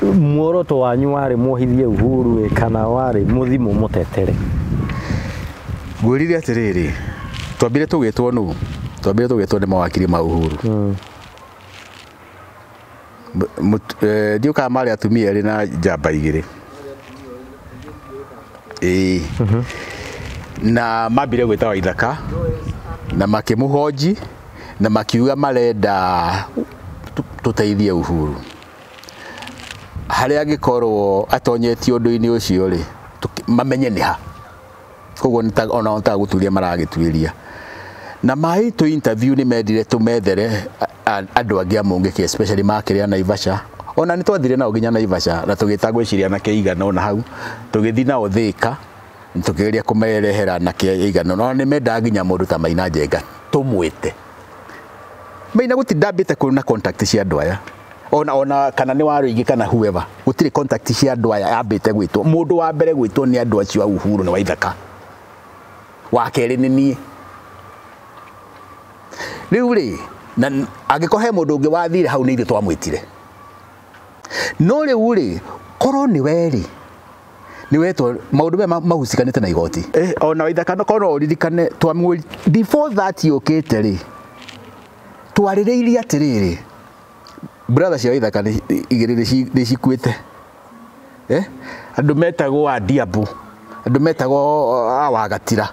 Muoroto wanyu wari muhithie Uhuru kana wari muthimo mutetere? Ngwirire atiriri twambire tugitwo nu twambire tugitwo ni mawakiri ma Uhuru ndiuka mari atumia ri na njamba igiri na mabire gwita Waithaka na makimuhoji na makiuga marenda tuteithie Uhuru haria gikorwo atonyetio undu-ini ucio ri mamenye ni ha koguo ona ontaguturia maragituiria na mai to interview ni medire tumethere andu angi a Mungiki especially makiria Naivasha ona ni twathire nao nginya Naivasha na tugitagwiciria na keigana ona hau tugithi nao Thika tukigeria kumerehera na keigana no ni menda nginya mundu ta Maina Njenga tumwite Maina gutindambite kuna contact cia andu aya ona kana ni Waruithirie kana whoever gutire contact cia andu aya ambite gwitwo mundu wa mbere gwitwo ni andu acio Uhuru na Waithaka wa keri ni nie riu ri na agikohe mundu ungi wathire hau ni ithu twamwitire no riu ri korwo ni weri ni wetwo maundu mahusikanite na igoti ona Waithaka no korwo uririkane twamwiri before that yokite ri twaririirie atiriri brother cia Waithaka ni cikuite andu metagwo Adiabu andu metagwo Wagatira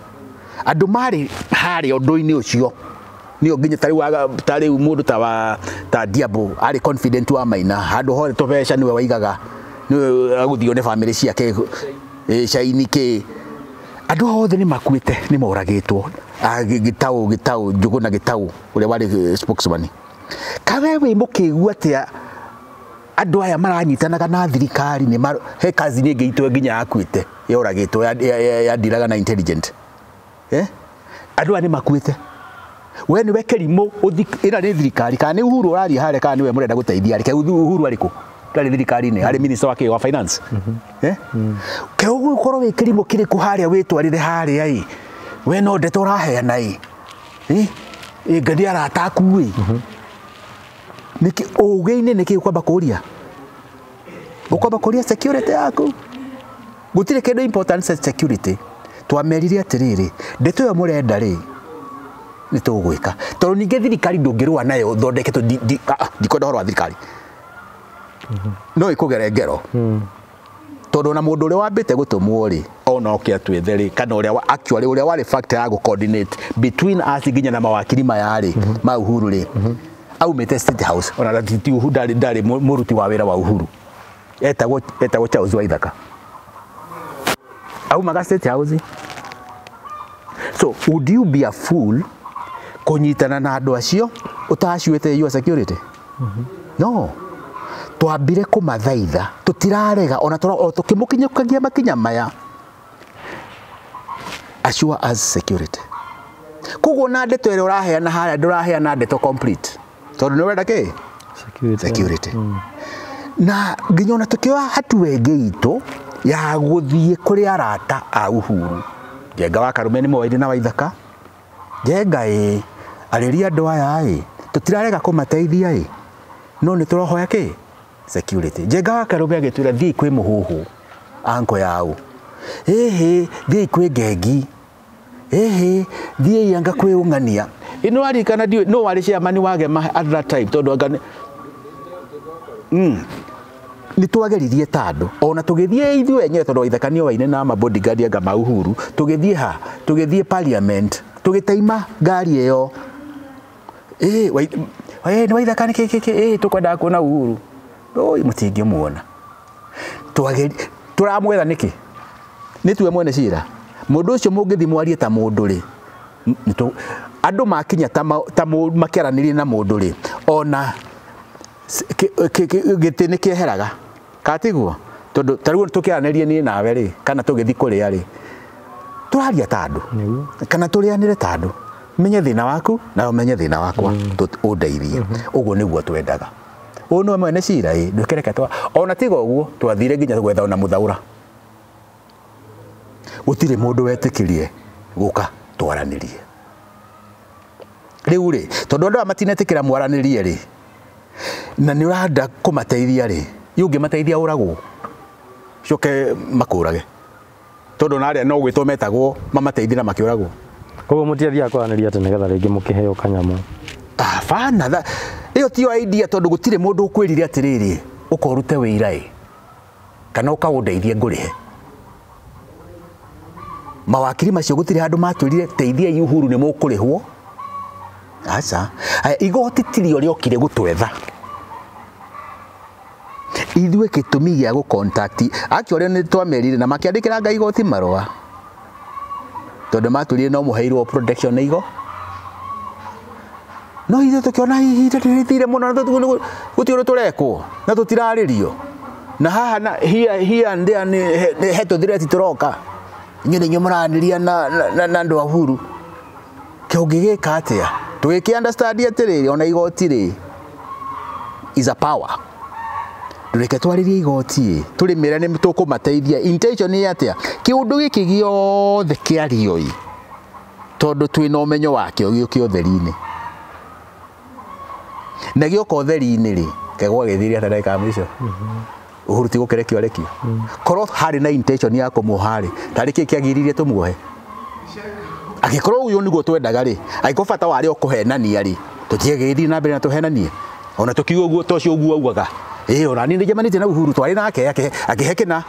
andu mari hari undu-ini ucio nio nginya tari mundu ta Adiabu ari confident wa Maina handu hore tobesha niwe waigaga niwe aguthio ne family ciake shaini ke andu othe ni makuite ni moragitwo gitau Njuguna Gitau uria wari spokesman kawe we mukigua atia andu aya maranyitanaga na thirikari ni he kazi ni ngeitwe nginya akuite yoragitwo yadiraga na intelligent andu ani makuite we ni wekerimo ira ni thirikari kana ni Uhuru urari hare kana niwe murenda guteithia reke Uhuru ariku ndari thirikari ni ari minister wake wa finance ke ugukorwo wekerimo kiriku haria witwarire haria ai we no ndeto uraheana ngadi arataku niki ugeine niki kwamba kuria ukwamba kuria security yaku gutire kindu important security twameririe atiriri ndeto yo murenda ri ni tugwika tondu ninge thirikari ndungirwa nayo thondeketwo ndikonda horo wa thirikari no ikugere ngero tondu na mundu uri wambite gutumwo ri ona okiatwethe ri kana uria actually uria wari factor ya coordinate between us nginya na mawakiri maya ri ma Uhuru ri aumite State House ona ti Uhuru ndari muruti wa wira wa Uhuru etagwo Charles Waithaka aumaga State House. So would you be a fool kunyitana na andu acio utaciwete your security? No twambire kumathaitha tutirarega ona tukimukinyakia makinya maya assure us security kugo na ndeto ire uraheana haria nduraheana ndeto complete tondu ni wenda ki security na nginya ona tukioa hatuwe ngeito ya guthie kuri arata a Uhuru Njenga wa Karume ni moide na Waithaka Njenga ariria andu aya tutirarega kumateithia no ni turohoya ki security Njenga wa Karume agitwira thii kwi muhuhu anko yao thii kwi Ngengi thii yanga kwi ungania ino ari kana no wari chairman wage at that time tondu anga ni twageririe tandu ona tugithie ithu enye tondu Waithaka ni waine na ma bodyguard anga ma Uhuru tugithie parliament tugitaima ngari iyo ni Waithaka ni tukwenda kuona Uhuru oi mutingi muona turamwetha niki ni tuwe mwene cira mundu ucio mungithi mwarie ta mundu ri andu makinya ta makiaranirie na mundu ri ona giti ni kieheraga katiguo tondu tariu tukiaranirie ni nawe ri kana tugithi kuria ri turaria tandu kana turianire tandu menye thina waku na umenye thina wakwa undeithie uguo niguo twendaga uno mwene cira ndukereka twa ona tigo uguo twathire nginya gwetha ona muthaura gutire mundu wetikirie guka twaranirie riu ri tondu andu amatinetĩkĩra mwaranirie ri na ni uranda kumateithia ri yunge mateithia uragwo coke makũrage tondu na aria no gwitwo metagwo mamateithia na makiuragwo koguo mutiathia kwaraniria ati nigetha ringi mukiheo kanyamu fana iyo tio idea tondu gutire mundu ukwirire atiriri ukorute wira kana ukaundeithie ngurihe mawakiri macio gutire handu matwirire teithia Uhuru ni mukurihwo aca igoti tirio riokire gutwetha ithwe kitumi gia gu contact actually ni twamerire na makiandikira ngai igoti marwa tondu matwirire no muheirwo protection na igo no ithe tukiona hihi muno gutiro turekwo na tutiraririo na haha na here ndia ni heto direct turoka nyine nyumuraniria na ndu Uhuru kiongigika atia twiki understand atiriri ona igoti ri is a power reke twaririe igoti turimira ni tukumateithia intention ni atia kiundu giki giothe kiarioi tondu twina umenyo wakio gĩũke ũtheri-inĩ na gĩoka ũtheri-inĩ ri kegwa gĩthiria ta ndagĩka mwico Uhuru ti gũkerekio arekio korwo harĩ na intention ya kũmũha ri tarĩ kĩ kĩagiririe tũmuohe agĩkorwo uyu niguo twendaga ri agĩkorwo bata warĩ ũkũhenania ri tũtiegĩthiĩ na mbere na tũhenanie ona tũkiuga ũguo tocio ũguo augaga ona ni nĩnjemanĩtie na Uhuru twari nake akĩhekena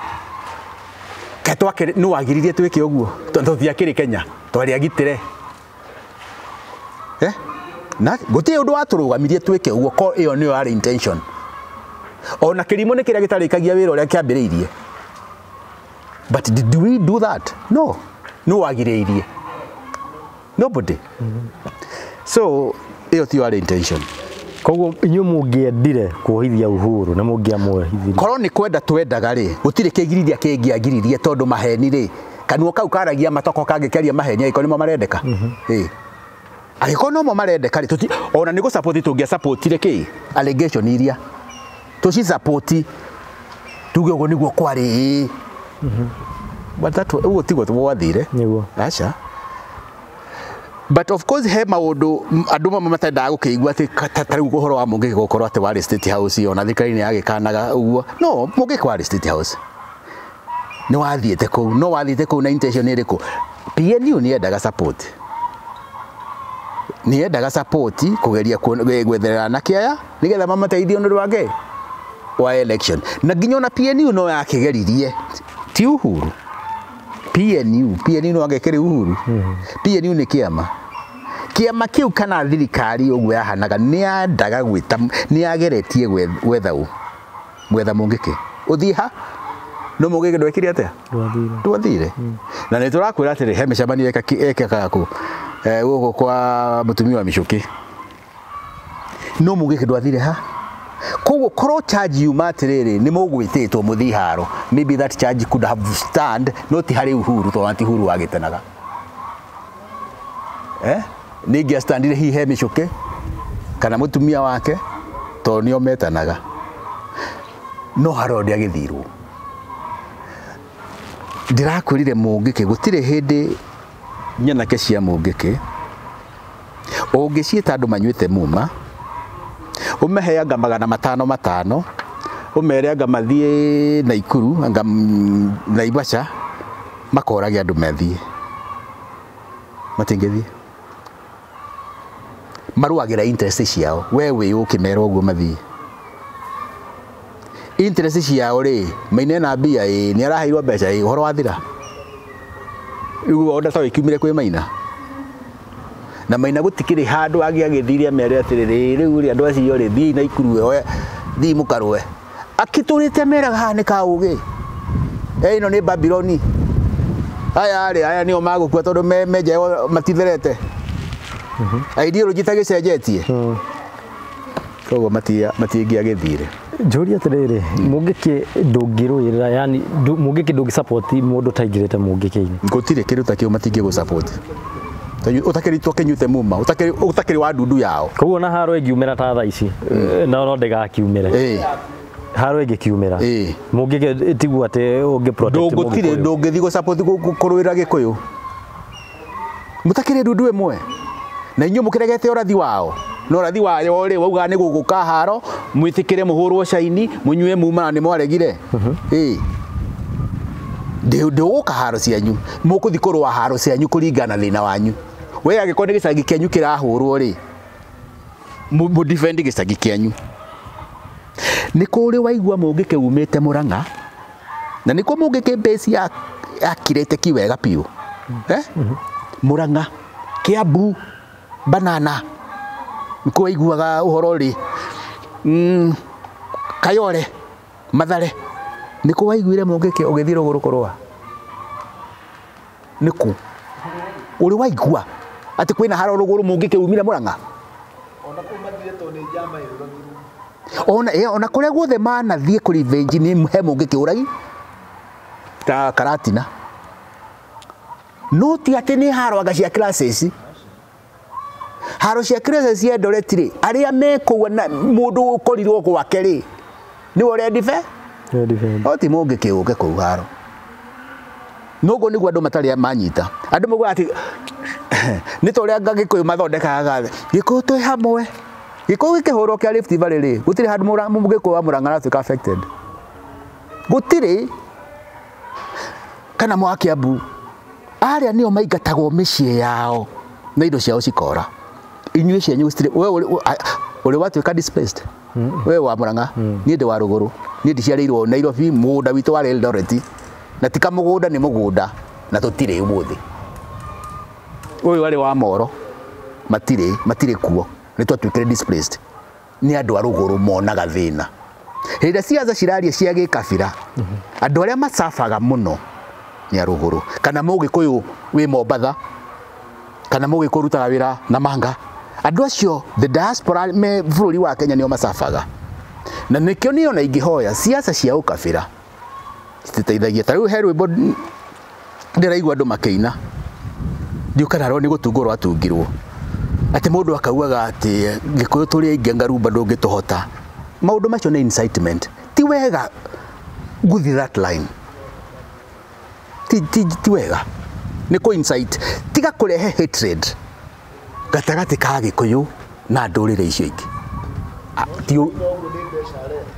ketwake nĩ wagiririe twĩke ũguo tondũ thiakĩrĩ Kenya twari agitĩre na gũtirĩ ũndũ watũrũgamirie twĩke ũguo ko ĩyo nĩyo yarĩ intention ona kĩrimũ nĩ kĩrĩa gĩtarĩkagia wĩra ũrĩa kĩambĩrĩirie but did we do that no wagiririe nobody so ĩyo ti yarĩ intention koguo inyu mungiendire kuhithia Uhuru na mungiamwehithirie korwo ni kwenda twendaga ri gutire kigiriria kingiagiririe tondu maheni ri kanuo kau karagia matoko kangikeria maheni aiko nimo marendeka agiko no mo marendeka ri tuti ona ni go support tungia support ri ki allegation iria tuci support tuge ugo niguo kwari but that ugo tigo twathire niguo acha but of course he maundu andu matendaga gukigua ati tariu guhoro wa Mungiki gukorwo ati wari State House ona thikari-ini agikanaga uguo no Mungiki wari State House ni wathiete kuu no wathiete kuu na intention iriku PNU ni endaga support kugeria gwetherera na kiaya nigetha mamateithie undu wake wa election na nginya na PNU no yakigeririe ti Uhuru PNU no agekere Uhuru PNU ni kiama kiu kana thirikari uguo yahanaga ni andaga gwita ni ageretie gwetha Mungiki uthii ha no Mungiki ndwekire atia twathire na ni turakwira atiri he micamani ekeka ku guko kwa mutumia wa Michuki no Mungiki ndwathire ha koguo korwo charge yuma atiriri ni mugwititwo muthii Haaro maybe that charge could have stand not hari Uhuru to anti Uhuru agitenaga ningi standire hi he Michuki kana mutumia wake to nio metanaga no Haaro ndi agithirwo ndirakwirire Mungiki gutire hindi nyanake cia Mungiki ungicieta andu manyuite muma umeheanga 500 umere anga mathie Naikuru anga Naivasha makorage andu mathie matingithie maruagira interest ciao wewe ukimera uguo mathie interest ciao ri maine na mbia ni araheirwo mbeca uhoro wathira uguo onda tawe kiumire kwi maina na maina gutikiri handu agithire mere atiriri riu ri andu acio ri thii Naikuru thii mukarwe akiturite meraga ha ni kaugi ino ni Babyloni aya ni o magukua tondu meje matitherete ideology tagicenjetie koguo matingi agithire Njuri atiriri Mungiki ndungirwirira yani Mungiki ndungi support mundu taingirite Mungiki-ini gutire kindu ta kiu matingi go support utakiri tokenyute muma utakiri wa ndundu yao koguo na Haaro ingiumira ta thaa ici no ndigakiumire Haaro ingikiumira Mungiki tigua ati ungi protect Mungiki ndungithi go support kurwira Gikuyu mutakiri ndundu imwe na inyu mukiregete urathi wao no urathi wayo ri wauga ni guguka Haaro mwitikire muhurwo shaini munyue muma ni mwaregire nduka haro cianyu mukuthi kurwa haro cianyu kuringana thina wanyu we agikoni gicagi kianyu kirahurwo ri mu defend gicagi kianyu ni kuri waigua Mungiki umite Murang'a na niko Mungiki base ya akirete kiwega piu Murang'a Kiambu Banana niko waiguaga uhoro ri Kayole Mathare niko waiguire Mungiki ugithiro gurukorwa niko uri waigua ati kwina haro ruguru Mungiki umire Murang'a ona kumathire to ni njamba ona kuria guothe manathie kuri revenge ni he Mungiki uragi ta Karatina no ti ati ni haro agacia classes haro cia classes ya Doretire aria meko na mundu ukorirwo gwake ri ni wore dife oti Mungiki uke ku haro nogo niguo andu matari manyita andu mugo ati ni to ria Gikuyu mathondekaga Gikuyu twi hamwe Gikuyu kihoro kia Rift Valley ri gutire handu Mungiki wa Murang'a atuika affected gutire kana mwa Kiambu aria nio maigatagwo micii yao na indo ciao cikora inyue cianyu gutire uri watuika displaced we wa Murang'a ni ndi wa ruguru ni ndi ciareirwo Nairobi mugunda witu wa Eldoret na tika mugunda ni mugunda na tutire umuthi uyu wari wa Moro matire kuo ni twatuikire displaced ni andu a ruguru monaga thina hira ciaza ciraria cia gikabira andu aria masafaga muno ni a ruguru kana Mugikuyu wi Mombatha kana Mugikuyu rutaga wira na Manga andu acio the diaspora me bururi wa Kenya nio masafaga na nikio ni ona ingihoya ciaca cia ukabira cititeithagia ta riu he rwimbo ndiraigua andu makeina ndiukana ro ni gutungurwo atungirwo ati mundu akauaga ati Gikuyu turi aingi ngarumba ndungituhota maundu macio ni incitement ti wega guthi that line ti wega ni ko incite tiga kurehe hatred gatagati ka Gikuyu na ndurire icio ingi tio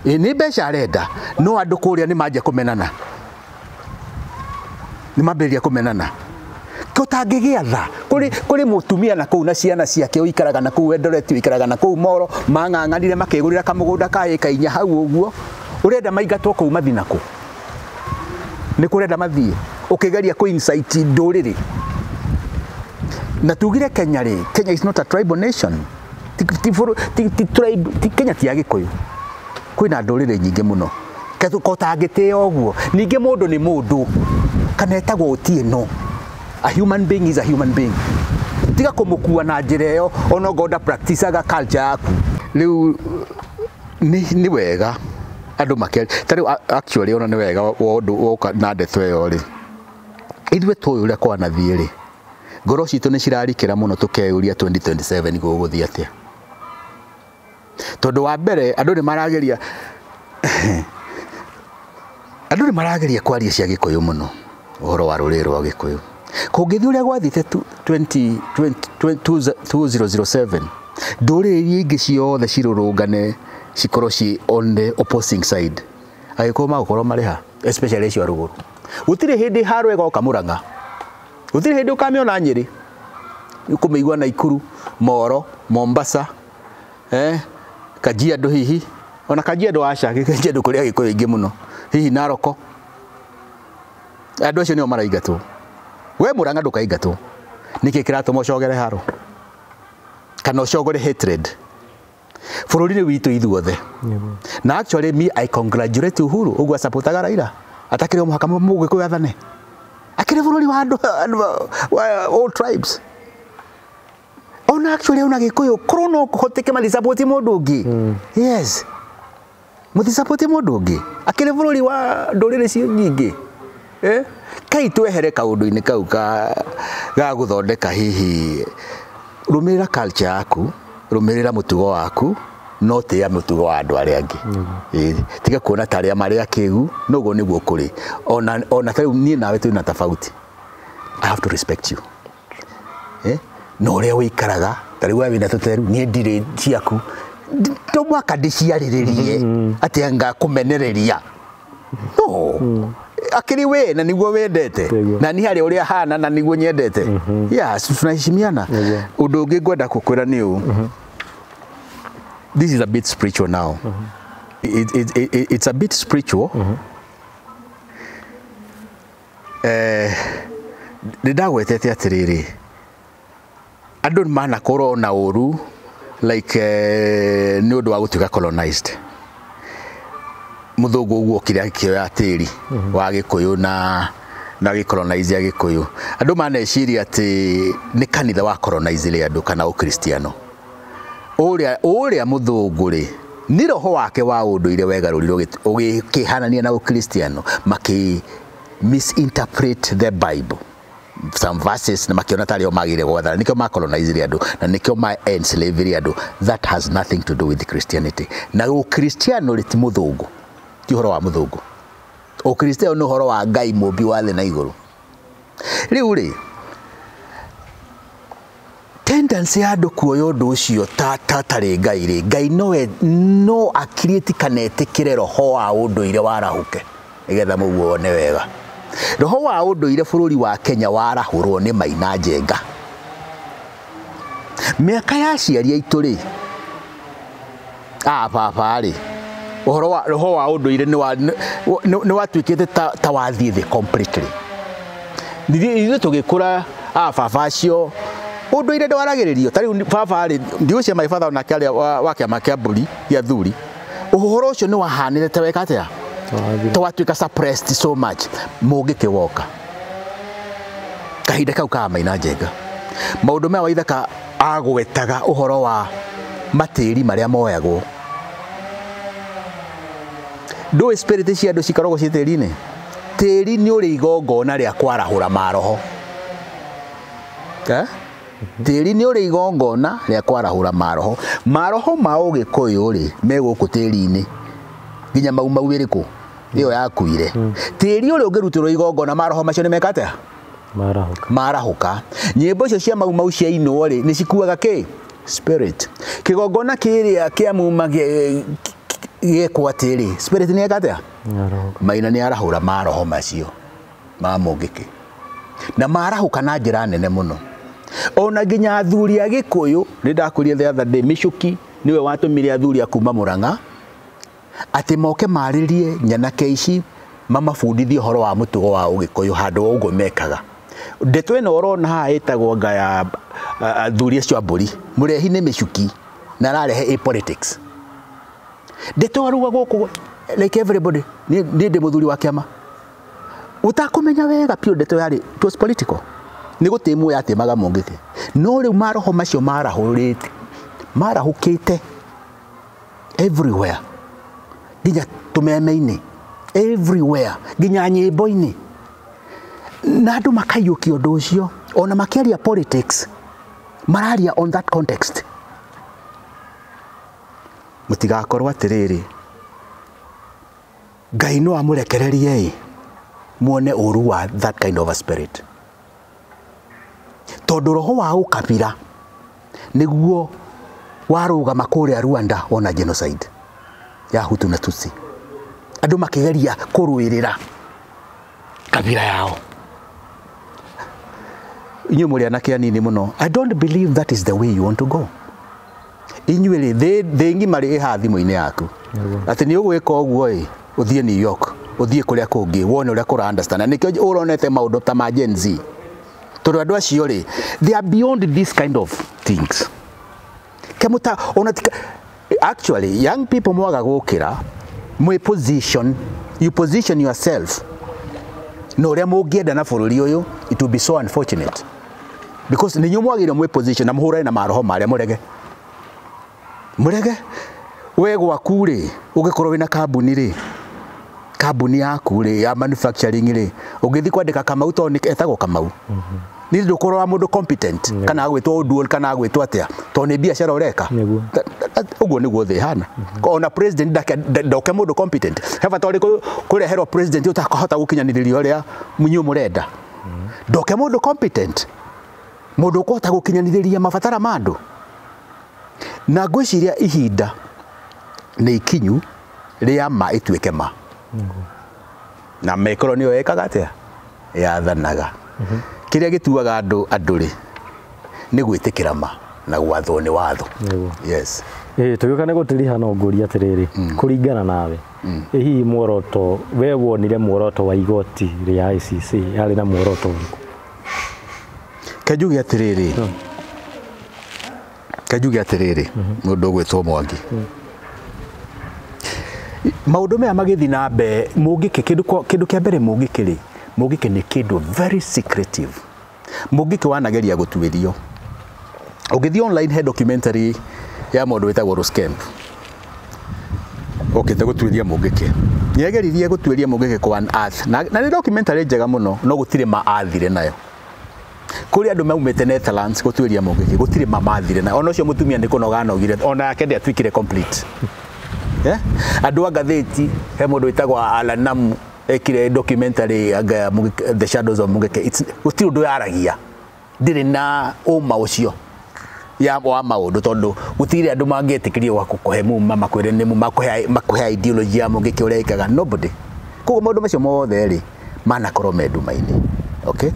ni mbeca arenda no andu kuria ni manja kumenana ni mamberia kumenana tutangigia tha kuri mutumia na kuu na ciana ciake uikaraga na kuu Eldoret uikaraga na kuu Moro mang'ang'anire makegurira kamugunda ka eka inya hau uguo urenda maigatwo kuu mathinako ni kurenda mathie ukigeria ku incite nduriri na tugire Kenya ri Kenya is not a tribal nation ti Kenya ti ya Gikuyu kwina nduriri nyingi muno kotangite oguo ningi mundu ni mundu kana etagwo Otieno a human being is a human being tiga kumukua na njira iyo ono goda practice aga culture yaku riu ni wega andu makeri tari actually ona ni wega wondu woka na ndetwe yo ri ithwe tuyu ria kwa na thiiri ngoro citu ni cirarikira muno tukeuria 2027 guguthia atia tondu wa mbere andu ni marageria kwaria cia Gikuyu muno uhoro wa ruriri rwa Gikuyu kungithi uria gwathite 2007 nduriri ingi ciothe cirurungane cikorwo ci on the opposing side agiko magukorwo mariha especially cio ruguru gutire hindi Haaro egoka Murang'a gutire hindi ukamiona Nyeri ukumeigua Naikuru Moro Mombasa Kajiado hihi ona Kajiado aca Kajiado kuria Gikuyu ingi muno hihi Naroko andu acio nio maraigatwo we Murang'a ndukaigatwo niki kiratuma ucogere Haaro kana ucogore hatred bururi witu ithuothe na actually me I congratulate Uhuru ugwa supportaga Raila atakire muhaka Mugikuyu athane akire bururi wa andu all tribes ona actually una Gikuyu krono kuhoteke mali support mundu ungi yes muthi support mundu ungi akire bururi wa ndurire cio nyingi kai twehere kaundu-ini kau ga guthondeka hihi rumirira culture yaku rumirira mutugo waku no te ya mutugo wa andu aria angi tiga kuona taria maria kigu nogo niguo kuri ona tari ni nawe tu na tofauti I have to respect you no ria wikaraga tari we wina tuteru ni ndire ciaku to mwaka ndiciarĩrĩrie atĩ anga kũmenereria no akiri we na niguo wendete na ni hari uria hana na niguo nyendete yes tunaheshimiana undu ungi ngwenda kukwira ni u this is a bit spiritual now it's a bit spiritual ndagwetete atiriri andu mana korona uru like ni undu wa gutuika colonized muthungu uguo kiria kioya tiri wa gikuyu na gicolonize ya gikuyu andu maneciria ati ni kanitha wa colonize andu kana ukristiano uria muthungu ri ni roho wake wa unduire wegarurirwo ugikihanania na ukristiano maki misinterpret the Bible some verses na makiona tari o magire gwathana nikio ma colonize andu na nikio ma enslave andu that has nothing to do with Christianity na ukristiano ri ti muthungu ti horo wa muthungu o kristiano no horo wa ngai mumbi wa thĩ na igũrũ riu ri tendency ya andu kuoya undu ucio tari ngai ri ngai no acreate kanetikire roho wa unduire warahuke igetha muguo one wega roho wa unduire bururi wa Kenya warahurwo ni Maina Njenga miaka ya ciaria itu ri baba ri roho wa unduire ni watwikite ta wathie the completely ndithie tugikura baba acio unduire ndwaragiririo tari baba ri ndiucia my father na kale wa kiama kia mburi ya thuri uhoro ucio ni wahanire te weka atia twatwika suppressed so much Mungiki woka kahinda kau ka Maina Njenga maundu me wa ithaka agwetaga uhoro wa matiri maria moyagwo do spirit cia andu cikarogwo citiri-ini tiri ni uri igongona ria kwarahura maroho tiri ni uri igongona ria kwarahura maroho ma ugikuyu ri meguku tiri-ini nginya mau iriku iyo yakuire tiri uri ungirutirwo igongona maroho macio ni mekate marahuka nyimbo icio cia mau cia ino ri ni cikuaga ki spirit kigongona kiria kia muma yekwa tiri spirit ni ekatea Maina ni arahura maroho macio ma Mungiki na marahuka na njira nene muno ona nginya athuri a gikuyu ni ndakuria the other day Michuki niwe watumire athuri akuma Murang'a ati moke maririe nyanake ici mamabundithie horo wa mutugo wa ugikuyu handu uguo mekaga ndeto ino orona ha itagwo ngaya athuri acio amburi murehi ni Michuki na ararehe politics ndeto aruga guku like everybody ni ndi muthuri wa kiama utakumenya wega pio ndeto yari it was political ni gutimu yatimaga Mungiki no riu maroho macio marahukite everywhere nginya tumeme-ini everywhere nginya nyimbo-ini na andu makayukia undu ucio ona makiaria politics mararia on that context mutigakorwo atiriri ngai no amurekererie muone uru wa that kind of a spirit tondu roho wa ukabira niguo warugama kuria Rwanda ona genocide ya Hutu na Tutsi andu makigeria kuruirira kabira yao inyu muri anake anini muno I don't believe that is the way you want to go inyuire thengi mari ha thimu-ini yaku ati ni ugwika uguo uthie New York uthie kuria kungi wone uria kura understand nikio uronete maundu ta ma Gen Z tondu andu acio ri they are beyond this kind of things kemuta onatika actually young people mwaga gukira mwe position you position yourself no uria mungienda na bururi uyu it will be so unfortunate because ninyu mwagire mwe position na muhura na maroho maria murege we gwaku ri ugikorwo wina kambuni yaku ri ya manufacturing ri ugithi kwandika Kamau to ni etagwo Kamau ni ndukorwo wa mundu competent kana agwitwo dual kana agwitwo atia to ni biashara ureka uguo niguo thi hana ona president ndoke mundu competent heva tori kureherwo president utakahota gukinyaniria uria munyu murenda ndoke mundu competent mundu ukota gukinyaniria mabatara mandu na ngwiciria ihinda nĩ ikinyu rĩa ma ituĩke ma na mekoro nĩyo ekaga atĩa yathanaga kĩrĩa gĩtuaga andũ rĩ nĩ gwĩtĩkĩra ma na gwathwo nĩ watho. Yes. Tũgĩũka nĩ gũtiriha no ngũria atĩrĩrĩ kũringana nawe hihi muoroto we wonire muoroto wa igoti rĩa ICC yarĩ na muoroto ũrĩkũ? Kanjuge atĩrĩrĩ mũndũ ũgwĩtwo Mwangi maũndũ maya magĩthi na mbere Mungiki kĩndũ kĩa mbere Mungiki nĩ kĩndũ very secretive. Mungiki wanageria gũtuĩrio ũgĩthiĩ online he documentary ya mũndũ wĩtagwo Ruscamp okĩte gũtuĩria Mungiki nĩageririe gũtuĩria Mungiki kwa earth na nĩ documentary njega mũno no gũtirĩ ma athire nayo kuri andũ maumĩte Netherlands gũtuĩria Mungiki gũtirĩ ma mathire nayo ona ũcio mũtumia nĩ kũnoga anogire ona yake ndĩatuĩkire complete. Andũ a ngathĩti he mũndũ wĩtagwo Alanamu ekire documentary The Shadows of Mungiki gũtirĩ ũndũ yaragia ndĩrĩ na ũma ũcio ya wa maũndũ tondũ gũtirĩ andũ mangĩetĩkĩrio wa kũhe muma makwĩre nĩ makũhe ideology ya Mungiki ũrĩa ekaga nobody. Koguo maũndũ macio mothe rĩ manakorwo me nduma-inĩ. Okay,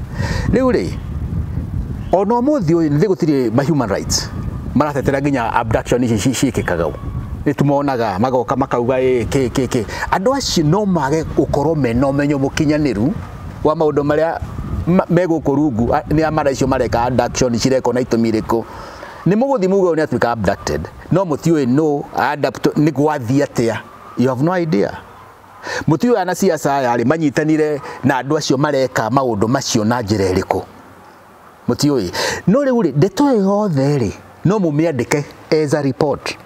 rĩu rĩ ona ũmũthĩ ũyũ nĩ gũtirĩ ma human rights maratetera nginya abduction ici ciĩkĩkaga nĩtumonaga magoka makauga andũ acio no mage gũkorwo mena ũmenyo mũkinyanĩru wa maũndũ marĩa megũkũ rungu nĩ amara icio mareka abduction cireko na itũmi irĩkũ nĩ mũgũthi mugo nĩ atuĩka abducted no mũtiũĩ no adapt nĩ gwathiĩ atĩa. You have no idea. Mũtiũĩ ana ciaca yarĩ manyitanire na andũ acio mareka maũndũ macio na njĩra ĩrĩkũ mũtiũĩ. No rĩu rĩ ndeto ĩyo yothe rĩ no mũmĩandĩke as a report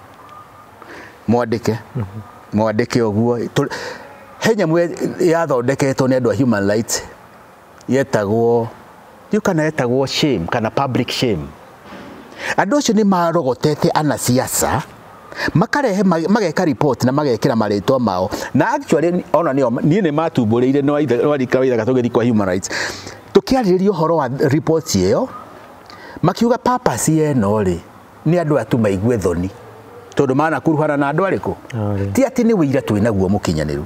mwandĩke ũguo he nyamũ yathondeketwo nĩ andũ a human rights yetagwo shame kana public shame. Andũ acio nĩ marogotete anasiasa makarehe mageka report na magekĩra marĩtwa mao na actually ona niĩ nĩ matumbũrĩire no arika wĩra gatũgĩthi kwa human rights tũkĩarĩrĩria ũhoro wa report ĩyo makiuga purpose ĩno rĩ nĩ andũ atu maigue thoni tondũ mana kuruhana na andũ arĩkũ ti atĩ nĩ wĩira twĩ naguo mũkinyanĩru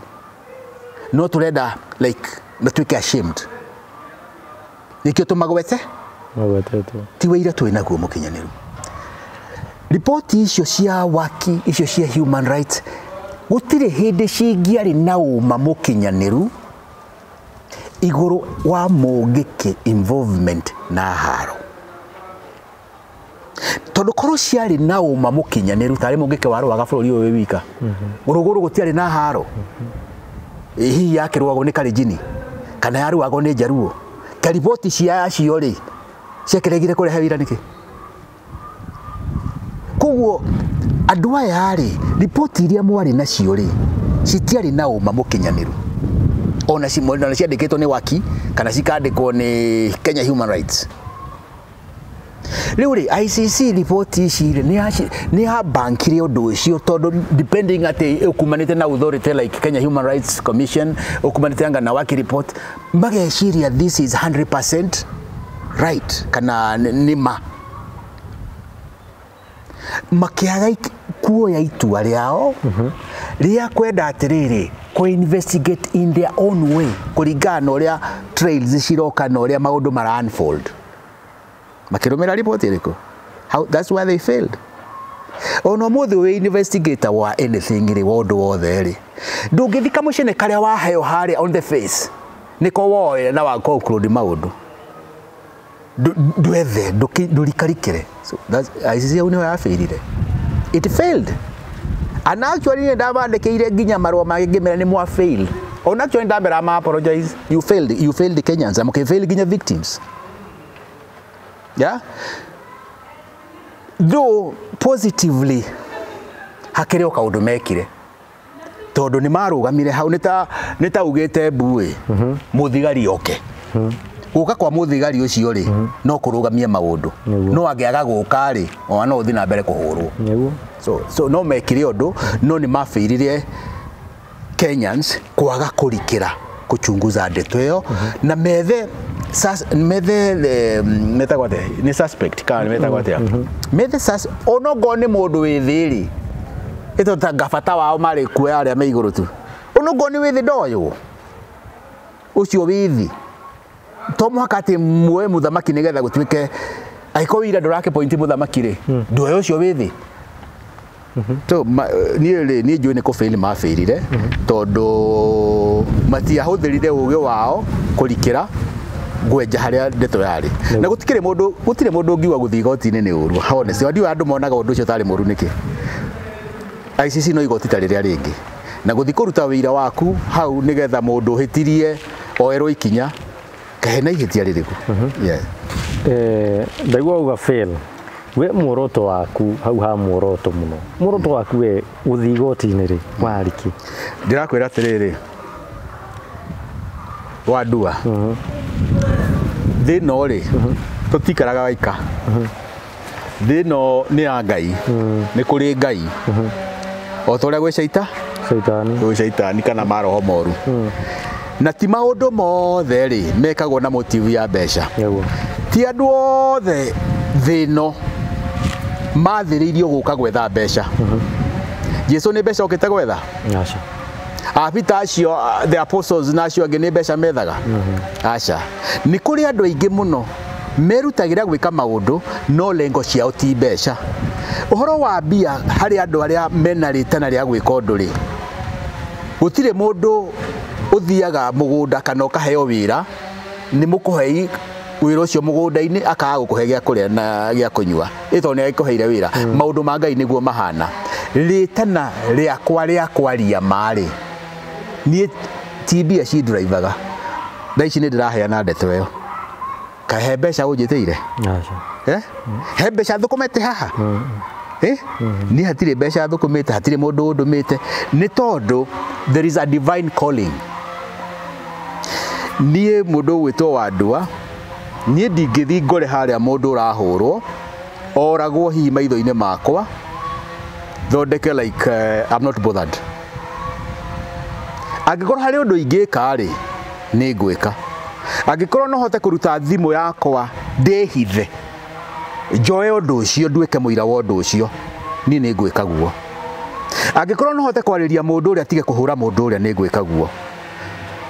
no tũrenda like matuĩke ashamed nĩkĩo tũmagwete ti wĩira twĩ naguo mũkinyanĩru. Report icio cia waki icio cia human rights gũtirĩ hĩndĩ cingĩarĩ na ũma mũkinyanĩru igũrũ wa Mungiki involvement na Haaro tondũ korwo ciarĩ na ũma mũkinyanĩru tarĩ Mungiki warũaga bũrũri ũyũ wika gũrũgũrũ gũtiarĩ na Haaro hihi yakĩrũagwo nĩ Kalenjin kana yarũagwo nĩ Jaruo ta report ciacio rĩ ciakĩregire kũrehe wĩra nĩkĩ. Koguo andũ aya rĩ report iria mwarĩ nacio rĩ citiarĩ na ũma mũkinyanĩru ona ciandĩkĩtwo nĩ waki kana cikandĩkwo nĩ Kenya Human Rights. Rĩu rĩ ICC report ici nĩ yabankire ũndũ ũcio tondũ depending atĩ ũkumanĩte na authority like Kenya Human Rights Commission ũkumanĩte anga na waki report mageciria this is 100% right kana nĩ ma makĩaga kuoya itua rĩao rĩa kwenda atĩrĩrĩ investigate in their own way kũringana na ũrĩa trails ciroka na ũrĩa maũndũ mara unfold makĩrũmĩra report ĩrĩkũ. That's why they failed. Ona mũthĩ wĩ investigator wa anything rĩ wondũ wothe rĩ ndũngĩthika mũcene karĩa waheo harĩa on the face nĩko woe na wa conclude maũndũ ndwethe ndũrikarikĩre. So that's ICC nĩyo yafailire. It failed. And actually nĩ ndamandĩkĩire nginya marũa magĩmera nĩ mwa fail. On actually ndambera ma apologize. You failed the Kenyans. Amũkĩ fail nginya victims. Yeah? Though positively hakĩrĩ o kaũndũ mekire tondũ nĩ marũgamire hau nĩ ta ugĩte mbuĩ mũthigari oke gũka kwa mũthigari ũcio rĩ no kũrũgamia maũndũ no angĩaga gũka rĩ ona no ũthi na mbere kũhũrwo. So no mekire ũndũ no nĩ mafĩrire Kenyans kwaga kũrikĩra kuchunguza ndeto ĩyo na methe methe metagwo atĩa nĩ suspect kana metagwo atĩa methe onogo nĩ mũndũ wĩ thĩri ĩto ta ngabata wao marĩ kuoya arĩa me igũrũ tu onogo nĩ wĩ thĩ ndoyũ ũcio wĩ thĩ to mũhaka atĩ muoe mũthamaki nĩgetha gũtuĩke aiko ira ndũrake point mũthamaki rĩ ndoyo ũcio wĩ thĩ to niĩ njũĩ nĩ kũbĩli mabĩrire tondũ matiahũthĩrire ũgĩ wao kũrikĩra gwenja harĩa ndeto yarĩ na gũtirĩ mũndũ ũngiuga gũthiĩ igoti-inĩ nĩ ũru honest ndio andũ monaga ũndũ ũcio tarĩ mũru nĩkĩ ICC no igoti ta rĩrĩa rĩngĩ na gũthiĩ kũruta wĩira waku hau nĩgetha mũndũ ũhĩtirie oerwo ikinya kahe na ihĩtia rĩrĩkũ ndaigua uga fail we muoroto waku hau ha muoroto muno muoroto waku we gũthiĩ igoti-inĩ rĩ wariki ndĩrakwĩra atĩrĩrĩ wandua thĩno rĩ tũtikaraga waika thĩno nĩ ya Ngai nĩ kũrĩ Ngai o ta ũrĩa gwĩ shaitani kana maroho moru na ti maũndũ mothe rĩ mekagwo na motive ya mbeca ti andũ othe thĩno mathĩrĩirio gũka gwetha mbeca Jesu nĩ mbeca okĩte gwetha Peter acio the apostles nacio angĩ nĩ mbeca methaga aca nĩ kũrĩ andũ aingĩ mũno merutagĩra gwĩka maũndũ no lengo ciao ti mbeca ũhoro wa mbia harĩ andũ arĩa mena rĩtana rĩa gwĩka ũndũ rĩ gũtirĩ mũndũ ũthiaga mũgũnda kana ũkaheo wĩra nĩ mũkũhei wĩra ũcio mũgũnda-inĩ akaga gũkũhe gĩa kũrĩa na gĩa kũnyua ĩto nĩ agĩkũheire wĩra maũndũ ma Ngai nĩguo mahana rĩtana rĩakwa rĩa kwaria marĩ niĩ ti mbia cinduraivaga thaa ici nĩ ndĩraheana ndeto ĩyo kahe mbeca ũnjĩtĩire he mbeca thũkũmete haha niĩ hatirĩ mbeca thũkũmĩte hatirĩ mũndũ ũndũmĩte nĩ tondũ there is a divine calling niĩ mũndũ ũgwĩtwo Wandua niĩ ndingĩthiĩ ngore harĩa mũndũ ũrahũrwo oragwo hihi maitho-inĩ makwa thondeke like I'm not bothered angĩkorwo harĩ ũndũ ingĩka rĩ nĩ ngwĩka angĩkorwo no hote kũruta thimũ yakwa ndĩhithe njoe ũndũ ũcio nduĩke mũira wa ũndũ ũcio niĩ nĩ ngwĩka guo angĩkorwo no hote kwarĩria mũndũ ũrĩa atige kũhũra mũndũ ũrĩa nĩ ngwĩka guo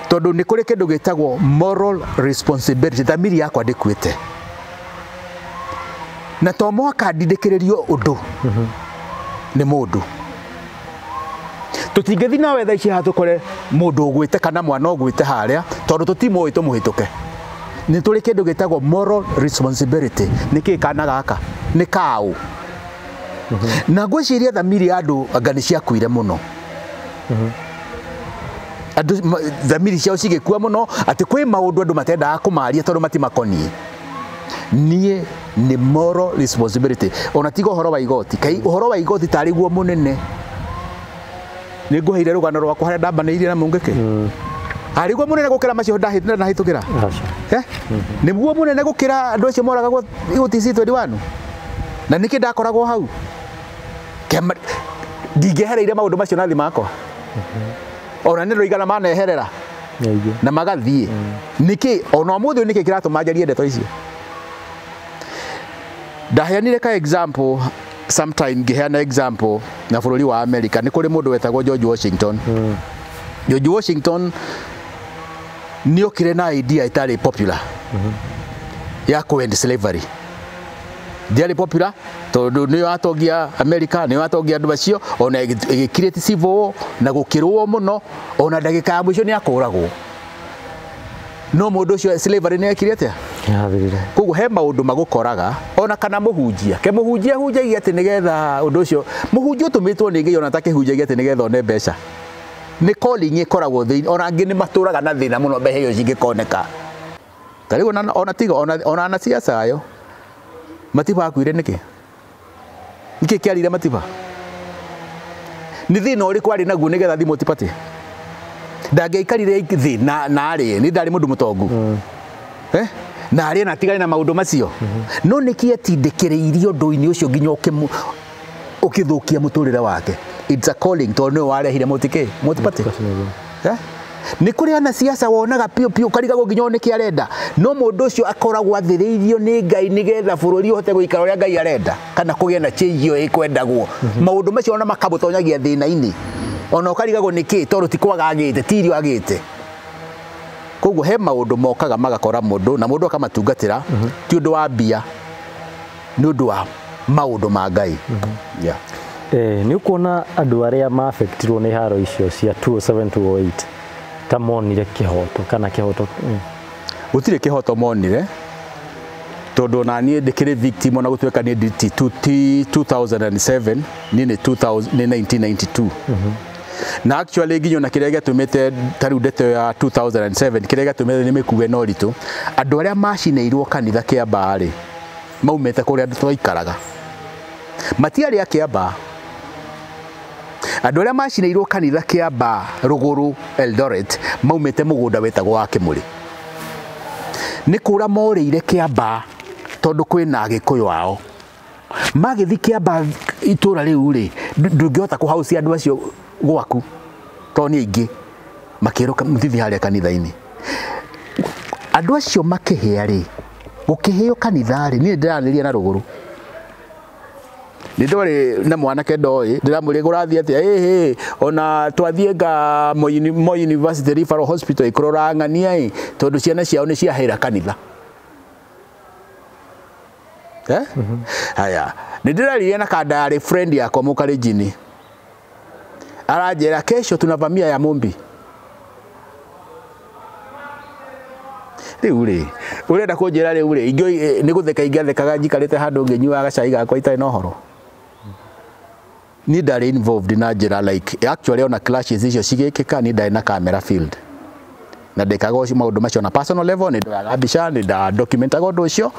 tondũ nĩ kũrĩ kĩndũ gĩtagwo moral responsibility thamiri yakwa ndĩkuĩte na to mũhaka ndindĩkĩrĩrio ũndũ nĩ mũndũ tũtingĩthiĩ nawe thaa ici haha tũkore mũndũ ũgwĩte kana mwana ũgwĩte harĩa tondũ tũtimũĩ tũmũhĩtũke nĩ tũrĩ kĩndũ gĩtagwo moral responsibility nĩkĩ kana gaka nĩ kaũ na ngwĩciria thamiri ya andũ anga nĩ ciakuire mũno andũ thamiri ciao cigĩkua mũno atĩ kwĩ maũndũ andũ matendaga kũmaria tondũ matimakoniĩ niĩ nĩ moral responsibility ona tiga ũhoro wa igoti kai ũhoro wa igoti tarĩ guo mũnene nĩ ngũheire rũgano rwakwa harĩa ndambanĩirie na Mungiki arĩ guo mũnene gũkĩra macio ndahĩtũkĩra nĩ guo mũnene gũkĩra andũ acio moragagwo igoti C21 na nĩkĩ ndakoragwo hau ndingĩehereire maũndũ macio na thĩ makwa ona nĩ rũigana maneherera na magathiĩ nĩkĩ ona ũmũthĩ nĩkĩ kĩratũma njarie ndeto icio ndaheanire ka example sometime ngiheana example na bũrũri wa America nĩ kũrĩ mũndũ wetagwo George Washington George Washington nĩ okire na idea itarĩ popular ya ku-end slavery ndiarĩ popular tondũ nĩ watongia America nĩ watongia andũ acio ona ĩgĩcreate civil war na gũkĩrũo mũno ona ndagĩka ya mũico nĩ akũragwo no mũndũ ũcio slavery nĩ ekire atĩa koguo he maũndũ magũkoraga ona kana mũhunjia ke mũhunjia hunjagia atĩ nĩgetha ũndũ ũcio mũhunjia ũtũmĩtwo nĩ Ngai ona takĩhunjagia atĩ nĩgetha one mbeca nĩ calling ĩkoragwo thĩinĩ ona angĩ nĩ matũraga na thĩna mũno mbeca icio cingĩkoneka tarĩu ona tiga ona na siasa yo Matiba akuire nĩkĩ kĩarire Matiba nĩ thĩna ũrĩkũ arĩ naguo nĩgetha thimũ tipate ndangĩaikarire thĩ na arĩ nĩ ndarĩ mũndũ mũtongu na arĩ na tigane na maũndũ macio no nĩkĩ atindĩkĩrĩirio ũndũ-inĩ ũcio nginya ũkĩthũkia mũtũrĩre wake it's a calling tondũ nĩ warehire mũtipate Nĩ kũrĩ ana siasa wonaga piũ karigagwo nginya one kĩ arenda no mũndũ ũcio akoragwo athĩrĩirio nĩ Ngai nĩgetha bũrũri ũhote gũikara ũrĩa Ngai arenda kana kũgĩa na change ĩyo ĩkwendagwo maũndũ macio ona makabũtonyagia thĩna-inĩ ona ũkarigagwo nĩkĩ tondũ ti kwaga agĩte ti irio agĩte koguo he maũndũ mokaga magakora mũndũ na mũndũ akamatungatĩra ti ũndũ wa mbia nĩ ũndũ wa maũndũ ma Ngai nĩ ũkuona andũ arĩa ma-affectirwo nĩ haro icio cia 207-208 ta monire kĩhoto kana kĩhoto gũtirĩ kĩhoto monire tondũ na niĩ ndĩkĩrĩ victim ona gũtuĩka niĩ nditi 2007 niĩ nĩ 1992 na actually nginya na kĩrĩa gĩatũmĩte tarĩu ndeto ya 2007 kĩrĩa gĩatũmĩte nĩ mĩkuwe no ritũ andũ arĩa macinĩirwo kanitha Kĩambaa rĩ maumĩte kũrĩa andũ twaikaraga matiarĩ a Kĩambaa andũ arĩa macinĩirwo kanitha Kĩambaa rũgũrũ Eldoret maumĩte mũgũnda wetagwo wa Kĩmũrĩ nĩ kũra morĩire Kĩambaa tondũ kwĩna Agĩkũyũ ao magĩthi Kĩambaa itũra rĩu rĩ ndũngĩhota kũhaucia andũ acio gwaku tondũ nĩ aingĩ makĩrũka mũthithi harĩa kanitha-inĩ andũ acio makĩhĩa rĩ gũkĩheo kanitha rĩ niĩ ndĩranĩria na rũgũrũ nĩndore na mwanake ndoĩ ndĩramũrĩa gũrathiĩ atĩa ona twathiĩ nga Moi University Referral Hospital ikororang'ania tondũ ciana ciao nĩ ciahĩra kanitha haya nĩndĩrarĩria na kandayarĩ friend yakwa Mũkalenjini aranjĩra kesho tunavamia ya Mumbi rĩu rĩ ũrenda kũnjĩra rĩu rĩ nĩ gũtheka ingĩathekaga njikarĩte handũ ngĩnyuaga gacai gakwa itarĩ na ũhoro ni ndarĩ involved na njĩra like actually ona clashes icio cigĩkĩka ni ndarĩ na camera field na ndekaga ũcio maũndũ macio na personal level nĩ ndoyaga mbica nĩ nda documentaga ũndũ ũcio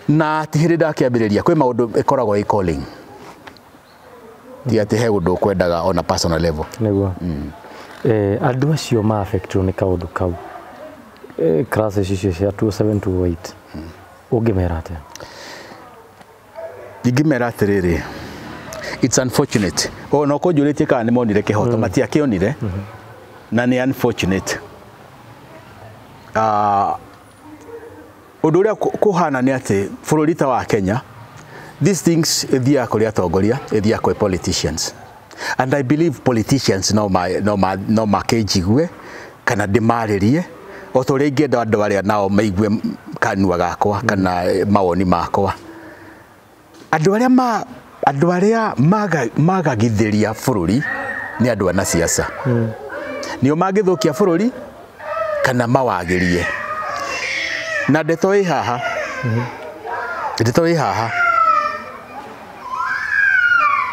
na tihĩrĩ ndakĩambĩrĩria kwĩ maũndũ ĩkoragwo ĩ calling ti atĩ he ũndũ ũkwendaga on a personal level nĩguo andũ acio ma-affectwo nĩ kaũndũ kau classes icio cia 207-208 ũngĩmera atĩa ingĩmera atĩrĩrĩ it's unfortunate no kũnjũrĩtie kana nĩ monire kĩhoto matiakĩonire na nĩ unfortunate ũndũ ũrĩa kũhana nĩ atĩ bũrũri ta wa Kenya these things ĩthiaga kũrĩ atongoria ĩthiaga kwĩ politicians and I believe politicians no makĩnjigue kana ndĩmarĩrie o ta ũrĩa ingĩenda andũ arĩa nao maigue kanua gakwa kana mawoni makwa andũ arĩa magagithĩria bũrũri nĩ andũ ana siasa nĩo mangĩthũkia bũrũri kana mawagĩrie na ndeto ĩ haha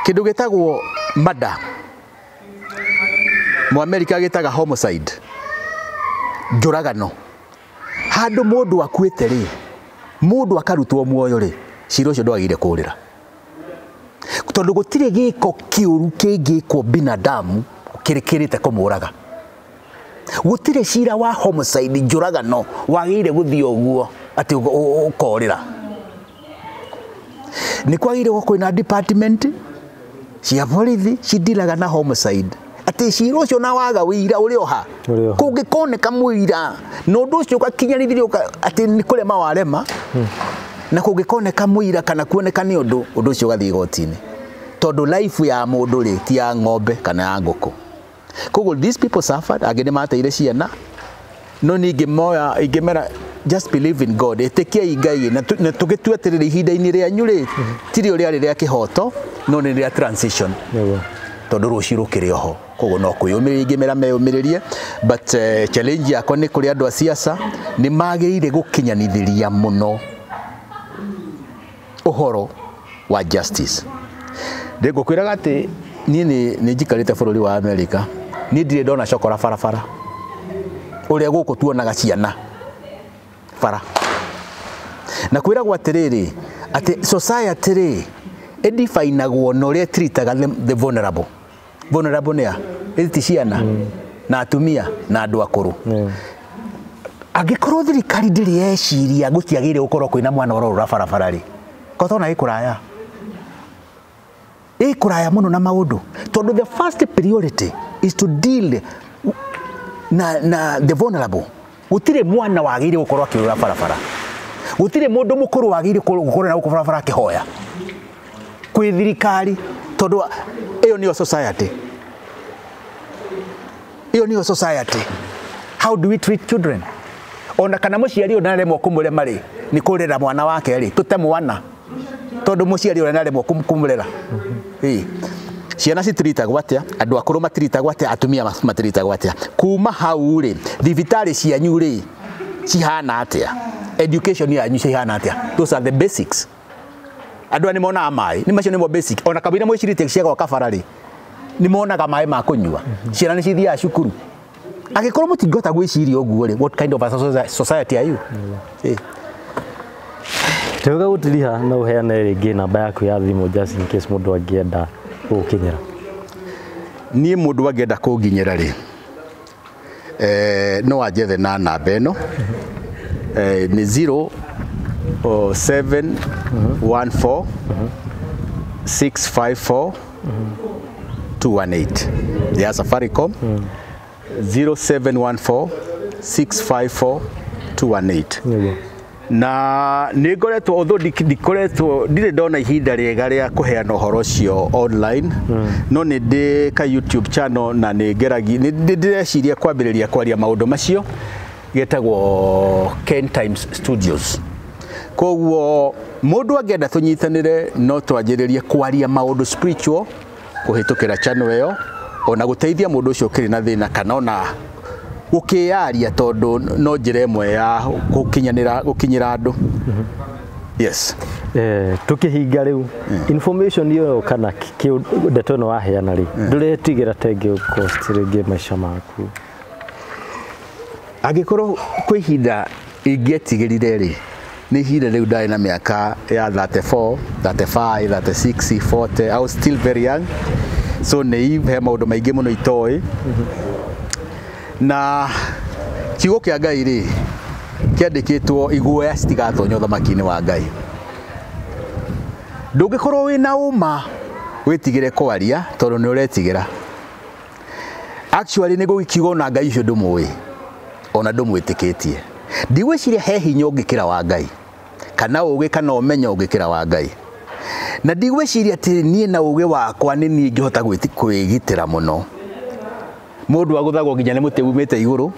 kĩndũ gĩtagwo murder Mũamerika gĩtaga homicide njũragano handũ mũndũ akuĩte rĩ mũndũ akarutwo muoyo rĩ cira ũcio ndwagĩrĩire kũrĩra tondũ gũtirĩ gĩko kĩũru kĩngĩkwo binadamu kĩrĩkĩrĩte kũmũraga gũtirĩ cira wa homicide njũragano wagĩrĩire gũthiĩ ũguo atĩ ũkorĩra nĩ kwagĩrĩire gũkorwo na department cia borithi cidilaga na homicide atĩ cira ũcio na waga wĩira ũrĩ oha kũngĩkoneka mũira na ũndũ ũcio ũgakinyanĩrio atĩ nĩ kũrema warema na kũngĩkoneka mũira kana kuoneka nĩ ũndũ ũcio ũgathiĩ igoti-inĩ tondũ life ya mũndũ rĩ ti ya ng'ombe kana ya ngũkũ koguo these people suffered angĩ nĩ mateire ciana no ningĩ moya ingĩmera just believe in God ĩtĩkiai Ngai na tũgĩtua atĩrĩrĩ ihinda-inĩ rĩanyu rĩ tirĩ ũrĩa rĩrĩa kĩhoto no nĩ rĩa transition tondũ rũciũ rũkĩrĩ oho koguo no kwĩyũmĩrĩria ingĩmera meyũmĩrĩrie but challenge yakwa nĩ kũrĩ andũ a siasa nĩ magĩrĩire gũkinyanithĩria mũno ũhoro wa justice ngũkwĩraga atĩ niĩ nĩ njikarĩte bũrũri wa Amerika niĩ ndirĩ ndona cokora barabara ũrĩa gũkũ tuonaga ciana bara na kwĩragwo atĩrĩrĩ atĩ society rĩ ĩdifainagwo na ũrĩa treataga the vulnerable nĩa ĩti ciana na atumia na andũ akũrũ angĩkorwo thirikari ndĩrĩ eciria gũtiagĩrĩire gũkorwo kwĩna mwana ũrorora barabara rĩ kotona ĩkũraya mũno na maũndũ tondũ the first priority is to deal na the vulnerable gutire mwana wagire gukorwo akiura barabara gutire mundu mukuru wagire gukorwo na barabara akihoya kwi thirikari tondu iyo niyo society. Iyo niyo society. How do we treat children? Ona kana muciari ona remwo kumure mari ni kurera mwana wake ri tutemwana tondu muciari ona remwo kumurera. Ciana citiritagwo atia, andu akuru matiritagwo atia, atumia matiritagwo atia. Kuma hau ri thibitari cianyu ri cihana atia, education yanyu cihana atia. Those are the basics. Andu ni mona mai ni macio ni mo basic. Ona kabira mwicirite ciaga kabara ri ni monaga mai ma kunyua. Ciana ni cithia cukuru. Agikorwo mutingota gwiciria oguo ri, what kind of a society are you? Tuga gutiriha na uheane ringi namba yaku ya thimu just in case mundu angienda gukinyira. Ni mundu angienda kunginyira ri no ajethe na namba eno ni 0714 654 218 ya Safaricom 0714 654 218 na nä ngoretwo although ndikoretwo ndirä ndona ihinda rĩega rĩa kũheana ũhoro ũcio online no nĩ ndĩ ka YouTube channel na nĩ ndĩreciria kwambĩrĩria kwaria maũndũ macio getagwo Ken Times Studios. Koguo mũndũ angĩenda tũnyitanĩre no twanjĩrĩrie kwaria maũndũ spiritual kũhĩtũkĩra channel ĩyo ona gũteithia mũndũ ũcio ũkĩrĩ na thĩna kana ona gukiaria tondu no njira imwe ya gukinyira andu. Yes. Tukihinga riu information yo kana ndeto no waheana ri nduretigira tenge cost ringi maisha maku agikorwo kwi hinda ingietigirire ri ni hinda riu ndari na miaka ya 34 35 36 40 I was still very young so naive he maundu maingi muno itoi na kiugo kia Ngai ri kiandikitwo iguoya citigatonyo thamaki-inĩ wa Ngai. Ndũngĩkorwo wĩna ũma wĩtigĩre kwaria tondũ nĩ ũretigĩra. Actually nĩ gũkiugo na Ngai ũcio ndũmũĩ ona ndũmwĩtĩkĩtie. Ndigwĩciria he hinya ũngĩkĩra wa Ngai kana ũgĩ kana ũmenyo ũngĩkĩra wa Ngai. Na ndigwĩciria atĩ niĩ na ũgĩ wakwa nĩ niĩ ngĩhota kwĩgitĩra mũno. Mundu aguthagwo nginya ni muti umite iguru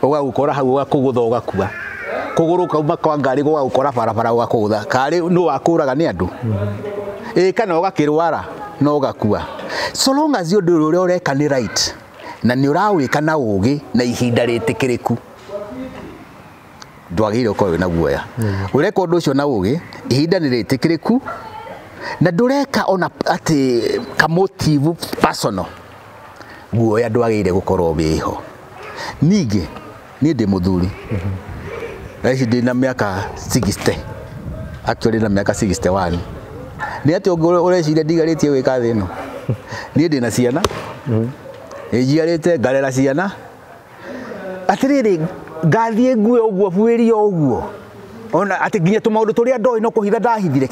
ugagukora hau ugakugutha ugakua kuguru kauma kwa ngari gugakora barabara ugakugutha kari no wakuraga ni andu kana ugakirwara no ugakua so long as you do uri ureka ni right na ni urawika na ugi na ihinda ritikiriku ndwagire ukorwo na guoya ureka undu ucio na ugi ihinda ni ritikiriku na ndureka ona ati ka motive personal guoya ndwagire gukorwo wiho ningi ni ndi muthuri raici ndi na miaka 60 actually na miaka 61 ni ati ureciria ndigaritie wika thi ino ni ndi na ciana ejiarite ngarera ciana atiriri ngathie ngue uguo bwiri uguo ona ati nginya tumaundu turia ndoi no kuhitha ndahithire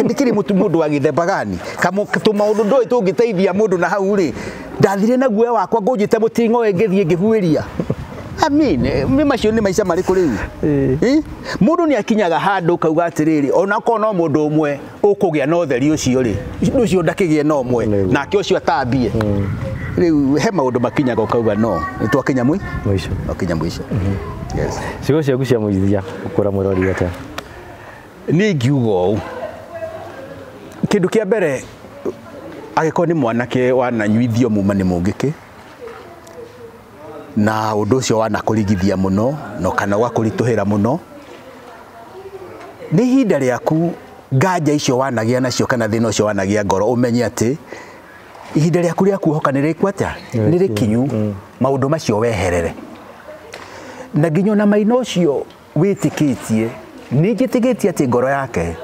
ndikiri mundu agithemba gani kamo tumaundu ndoi tungiteithia mundu na hau ri ndathire na guoya wakwa ngujite mutingo ngithie ngibwiria mimi macio ni maica mari kuri mundu ni akinyaga handu kauga atiriri ona ko no mundu umwe ukugia no theri ucio ri ucio ndakigie no umwe nake ucio atambie riu he maundu makinyaga ukauga no nitwakinya mwisho akinya mwisho. Yes. Cigo ciaku cia muithia ukura mwirori ate ni ngiugo kindu kia mbere agiko ni mwanake wananyuithio muma ni Mungiki na undu ucio wanakurigithia muno no kana wakurituhira muno ni hinda riaku nganja icio wanagia nacio kana thina ucio wanagia ngoro umenye ati ihinda riaku ria kuhoka ni rikwata ni rikinyu maundu macio weherere na nginya na maino ucio witikitie ningitikitie ati ngoro yake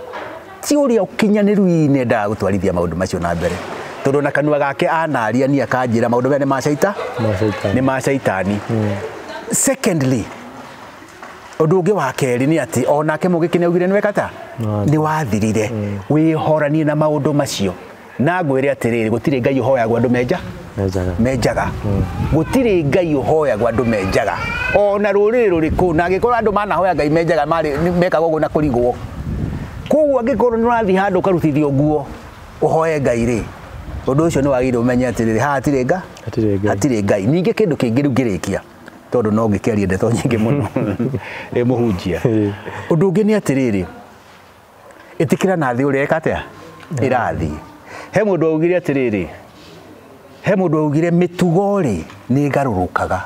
ti uria ukinyaniru ine nda gutwarithia maundu macio na mbere tondu na kanua gake anaria ni akanjira maundu mene ni macaitani. Secondly undu ungi wa keri ni ati onake Mungiki ni augire ni wekata ni wathirire wihoranie na maundu macio na ngwire atiriri gutire Ngai uhoyagwo andu menja menjaga gutire ngai uhoyagwo andu menjaga ona ruriri ruriku na gikorwo andu manahoya ngai menjaga mekaga uguo na kurigwo koguo angikorwo nurathi handu ukarutithio nguo uhoye ngai ri undu ucio ni wagire umenye atiriri hatire ngai ninge kindu kingi riu ngirikia tondu no ngikeria ndeto nyingi muno muhunjia undu ungi ni atiriri itikira na thi uri ekatea irathi he mundu augire atiriri he mundu augire mitugo ri ni garurukaga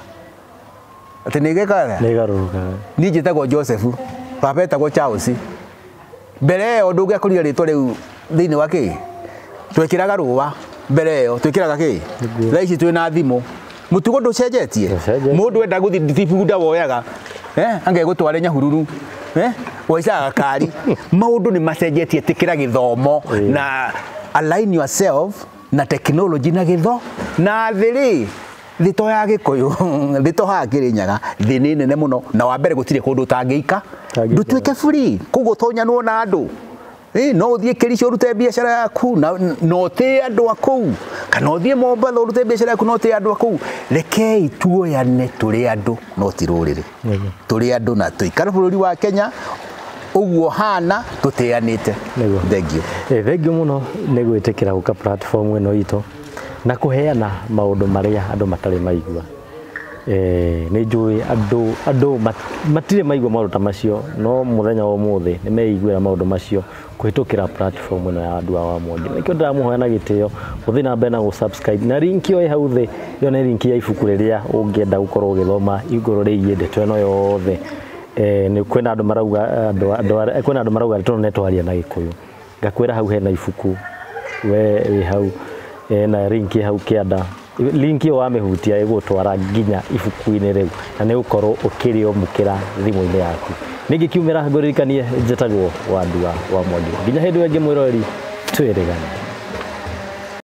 ati ni gekaga ni njitagwo Joseph baba etagwo Charles mbere undu ungi akorire ritwa riu thiini wa ki twekiraga ruwa mbere yo twekiraga ki thaici twina thimu mutugo nducenjetie mundu enda guthi thibunda woyaga ange gutware Nyahururu waicaga kari maundu ni macenjetie tikira githomo na align yourself na technology na githo na thiri thito ya gikuyu thito ha Kirinyaga thini nene muno na wa mbere gutire kundu tangiika ndutwike free kugutonyano na andu no uthie Kericho urute biashara yaku no te andu aku kana uthie Mombatha urute biashara yaku no te andu aku rekei tuoyane turi andu no tirurire turi andu na tuikara bururi wa Kenya uguo hana tuteanite thank you muno ni gwitikira guka platform ino ito na kuheana maundu maria andu matari maigua ni njui andu matire maigua maundu ta macio no muthenya wa muthi ni meiguira maundu macio kuhitukira platform ino ya andu wa Mwangi nikio ndamuhoya na gitio uthi na mbena go subscribe na link yo hau thi yo ni link ya ibuku riria ungienda gukorwo ugithoma iguru rigie ndeto ino yothe ni kwena andu marauga kwena andu marauga tono netwaria na gikuyu ngakwira hau hena ibuku we hau na link hau kianda link yo wamehutia igutwara nginya ibuku-ini riu na ni ukorwo ukirio mukira thimu-ini yaku ningikiumira ngoririkanie njitagwo wa andu wa Mwangi nginya hindu ingi mwirori twirigane.